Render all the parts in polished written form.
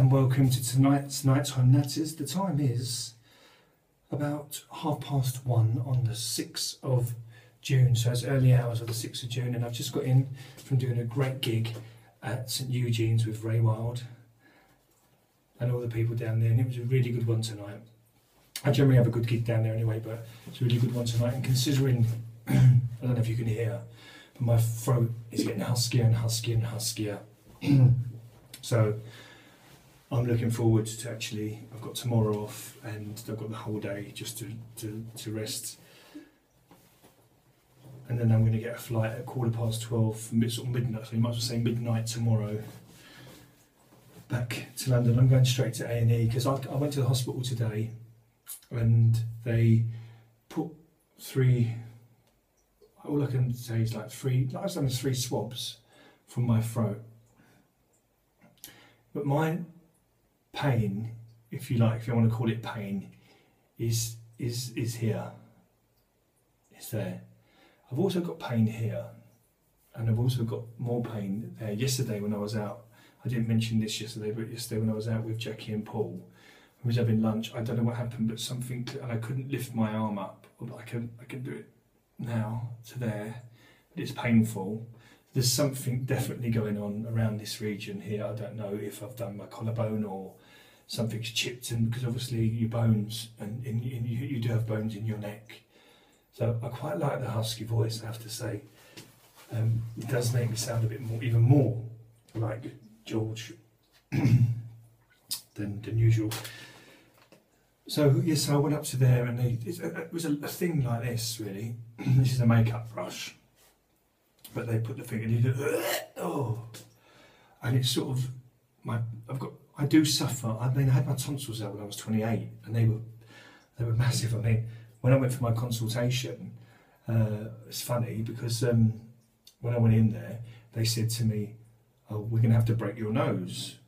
and welcome to tonight's nighttime natters. The time is about 1:30 on the 6th of June, so it's early hours of the 6th of June, and I've just got in from doing a great gig at St Eugene's with Ray Wild and all the people down there, and it was a really good one tonight. I generally have a good gig down there anyway, but it's a really good one tonight, and considering, I don't know if you can hear, but my throat is getting huskier and huskier and huskier. So I'm looking forward to actually, I've got tomorrow off and I've got the whole day just to rest. And then I'm going to get a flight at 12:15, sort of midnight, so you might as well say midnight tomorrow, back to London. I'm going straight to A&E because I went to the hospital today and they put all I can say is like three swabs from my throat. But my pain, if you like, if you want to call it pain, is here. It's there. I've also got pain here, and I've also got more pain there. Yesterday when I was out, I didn't mention this yesterday, but yesterday when I was out with Jackie and Paul, we was having lunch. I don't know what happened, but something, and I couldn't lift my arm up. I can do it now to there, but it's painful. There's something definitely going on around this region here. I don't know if I've done my collarbone or something's chipped, and because obviously your bones, and you do have bones in your neck. So I quite like the husky voice, I have to say. It does make me sound a bit more, even more like George than usual. So yes, I went up to there, and it was a thing like this really. This is a makeup brush. But they put the thing and you do, oh, and it's sort of I do suffer. I mean, I had my tonsils out when I was 28, and they were massive. I mean, when I went for my consultation, it's funny because when I went in there, they said to me, "Oh, we're going to have to break your nose,"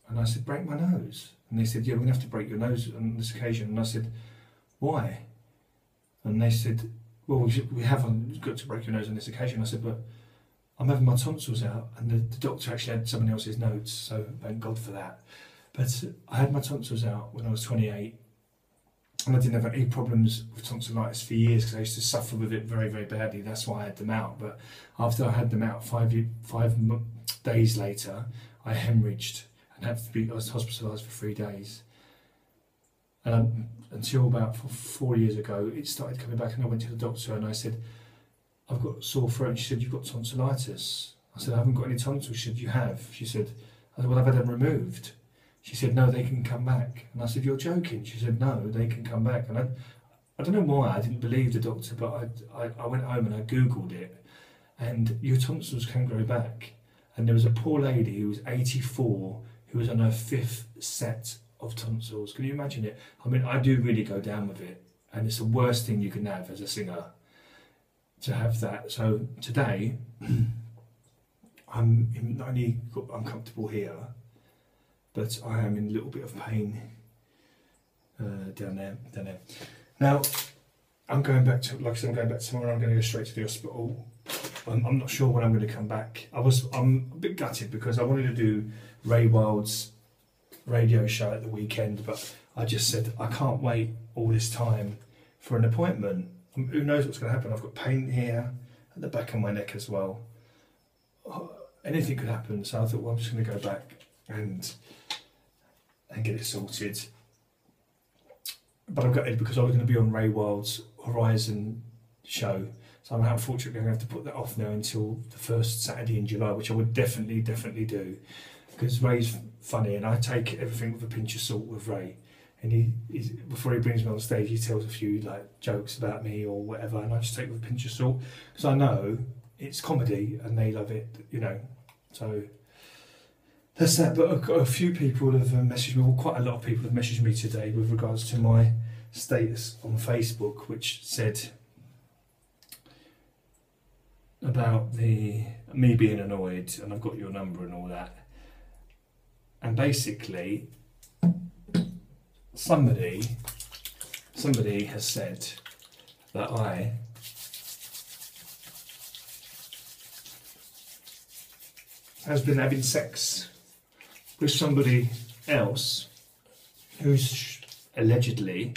and I said, "Break my nose?" And they said, "Yeah, we're going to have to break your nose on this occasion." And I said, "Why?" And they said, "Well, we haven't got to break your nose on this occasion." I said, "But I'm having my tonsils out," and the doctor actually had someone else's notes, so thank God for that. But I had my tonsils out when I was 28, and I didn't have any problems with tonsillitis for years because I used to suffer with it very, very badly. That's why I had them out. But after I had them out, 5 days later, I hemorrhaged and I was hospitalised for 3 days. And until about 4 years ago, it started coming back, and I went to the doctor and I said, "I've got sore throat." And she said, "You've got tonsillitis." I said, "I haven't got any tonsils." She said, "You have." She said, I said, "Well, I've had them removed." She said, "No, they can come back." And I said, "You're joking." She said, "No, they can come back." And I don't know why I didn't believe the doctor, but I went home and I Googled it, and your tonsils can grow back. And there was a poor lady who was 84 who was on her 5th set of tonsils. Can you imagine it? I mean, I do really go down with it, and it's the worst thing you can have as a singer, to have that. So today, I'm not only uncomfortable here, but I am in a little bit of pain down there. Now, I'm going back to, like I said, I'm going back tomorrow. I'm going to go straight to the hospital. I'm not sure when I'm going to come back. I'm a bit gutted because I wanted to do Ray Wild's radio show at the weekend, but I just said I can't wait all this time for an appointment. Who knows what's going to happen? I've got pain here at the back of my neck as well. Anything could happen, so I thought, well, I'm just going to go back and get it sorted. But I'm gutted because I was going to be on Ray Wild's Horizon show, so I'm unfortunately going to have to put that off now until the first Saturday in July, which I would definitely do, because Ray's funny, and I take everything with a pinch of salt with Ray. And before he brings me on stage, he tells a few like jokes about me or whatever, and I just take it with a pinch of salt because I know it's comedy and they love it, you know. So that's that. But I've got a few people have messaged me, well, quite a lot of people have messaged me today with regards to my status on Facebook, which said about me being annoyed, and I've got your number and all that. And basically, somebody has said that I has been having sex with somebody else who's allegedly,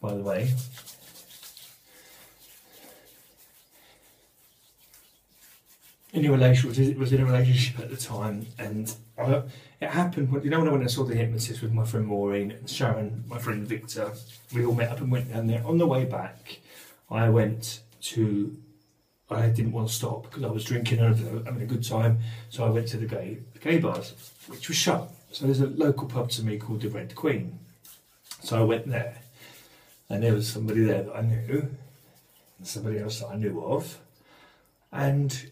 by the way, was in a relationship at the time, and it happened when, when I saw the hypnotist with my friend Maureen and Sharon, my friend Victor, we all met up and went down there. On the way back, I didn't want to stop because I was drinking and having a good time, so I went to the gay bars, which was shut. So there's a local pub to me called the Red Queen. So I went there, and there was somebody there that I knew, and somebody else that I knew of, and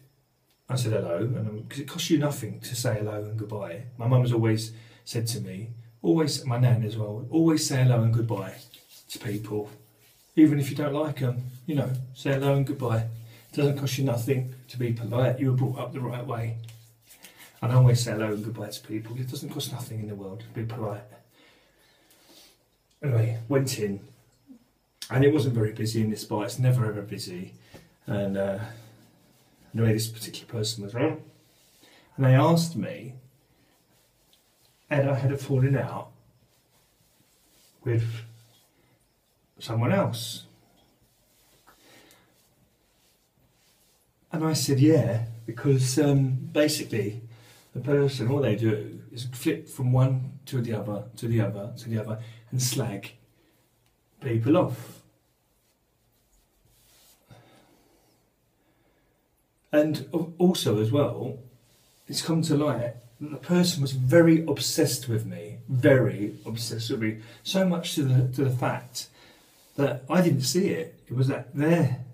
I said hello, and because it costs you nothing to say hello and goodbye. My mum's always said to me, my nan as well, always say hello and goodbye to people, even if you don't like them. Say hello and goodbye. It doesn't cost you nothing to be polite. You were brought up the right way. And I always say hello and goodbye to people. It doesn't cost nothing in the world to be polite. Anyway, went in, and it wasn't very busy in this bar. It's never ever busy, and anyway, this particular person was around, and they asked me, and I had a falling out with someone else. And I said, yeah, because basically the person, all they do is flip from one to the other, to the other, to the other, and slag people off. And also as well, it's come to light that the person was very obsessed with me, so much to the fact that I didn't see it. It was that their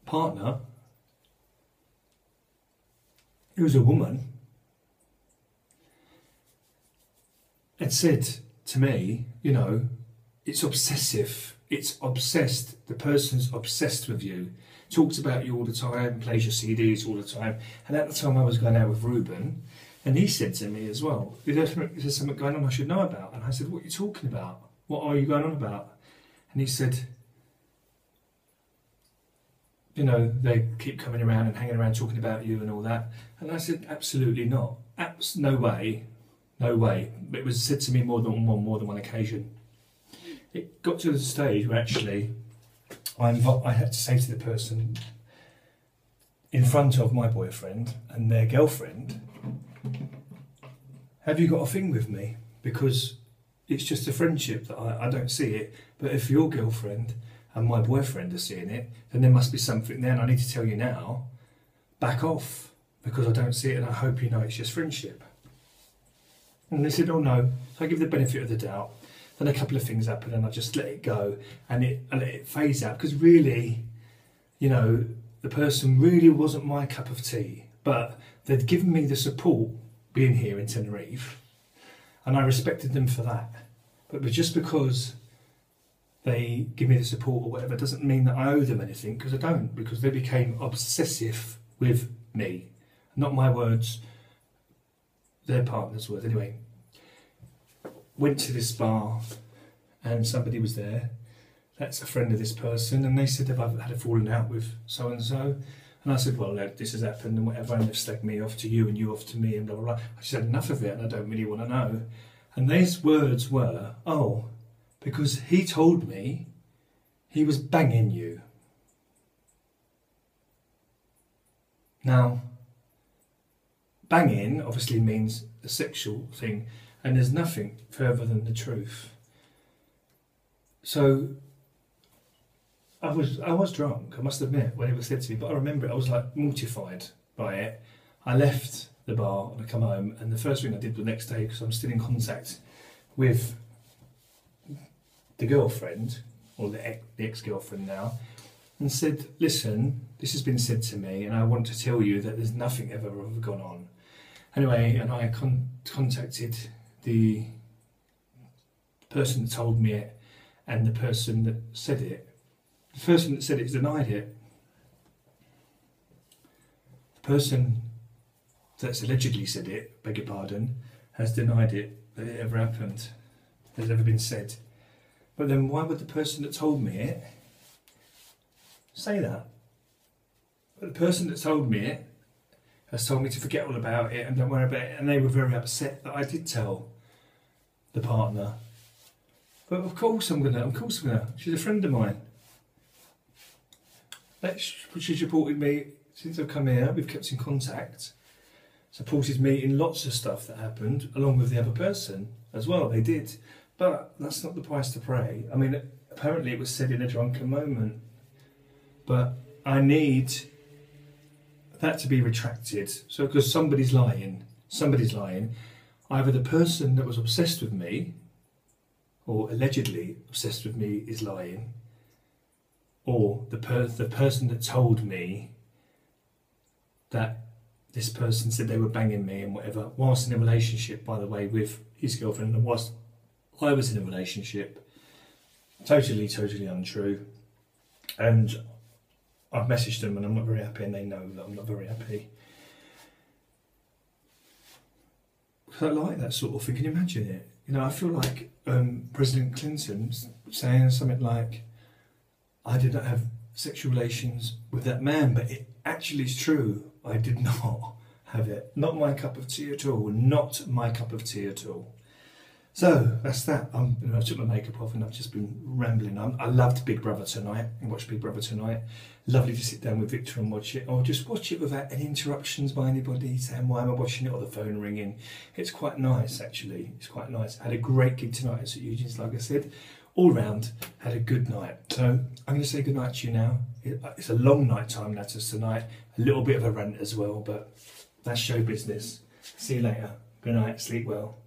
partner, who was a woman, had said to me, it's obsessive, it's obsessed, the person's obsessed with you, talks about you all the time, plays your CDs all the time. And at the time I was going out with Ruben, and he said to me as well, is there something going on I should know about? And I said, what are you talking about? What are you going on about? And he said, they keep coming around and hanging around talking about you and all that. And I said, absolutely not. No way. No way. But it was said to me more than one occasion. It got to the stage where actually I had to say to the person in front of my boyfriend and their girlfriend, have you got a thing with me? Because it's just a friendship that I don't see it. But if your girlfriend and my boyfriend are seeing it, then there must be something there, and I need to tell you now, back off, because I don't see it, and I hope you know it's just friendship. And they said, oh no. So I give the benefit of the doubt. Then a couple of things happen, and I just let it go, and I let it phase out, because really, the person really wasn't my cup of tea, but they'd given me the support being here in Tenerife, and I respected them for that. But just because they give me the support or whatever doesn't mean that I owe them anything, because I don't, because they became obsessive with me. Not my words, their partner's words. Anyway, went to this bar and somebody was there, that's a friend of this person, and they said, have I had a falling out with so and so? And I said, well, this has happened and whatever, and they've slagged me off to you and you off to me and blah blah blah. I just had enough of it and I don't really want to know. And these words were, oh, because he told me he was banging you. Now, banging obviously means a sexual thing, and there's nothing further than the truth. So I was drunk, I must admit, when it was said to me, but I remember it, I was like mortified by it. I left the bar and I come home, and the first thing I did the next day, because I'm still in contact with the girlfriend, or the ex-girlfriend now, and said, listen, this has been said to me, and I want to tell you that there's nothing ever gone on. Anyway, and I contacted the person that told me it and the person that said it. The person that said it denied it. The person that's allegedly said it, beg your pardon, has denied it, that it ever happened, that it's ever been said. But then why would the person that told me it say that? But the person that told me it has told me to forget all about it and don't worry about it. And they were very upset that I did tell the partner. But of course I'm gonna. She's a friend of mine. She's supported me since I've come here. We've kept in contact. Supported me in lots of stuff that happened, along with the other person as well. They did. But that's not the price to pay. I mean, apparently it was said in a drunken moment. But I need that to be retracted. So, because somebody's lying. Either the person that was obsessed with me, or allegedly obsessed with me, is lying, or the person that told me that this person said they were banging me and whatever, whilst in a relationship, by the way, with his girlfriend, and whilst I was in a relationship. Totally untrue. And I've messaged them and I'm not very happy, and they know that I'm not very happy. I like that sort of thing. Can you imagine it? You know, I feel like President Clinton saying something like, I did not have sexual relations with that man, but it actually is true. I did not have it. Not my cup of tea at all. Not my cup of tea at all. So that's that. I took my makeup off and I've just been rambling. I loved Big Brother tonight. I watched Big Brother tonight. Lovely to sit down with Victor and watch it, or just watch it without any interruptions by anybody saying why am I watching it, or the phone ringing. It's quite nice, actually. It's quite nice. I had a great gig tonight at St Eugene's, like I said. All round, had a good night. So I'm going to say good night to you now. It's a long night time, Natters, tonight. A little bit of a rant as well, but that's show business. See you later. Good night. Sleep well.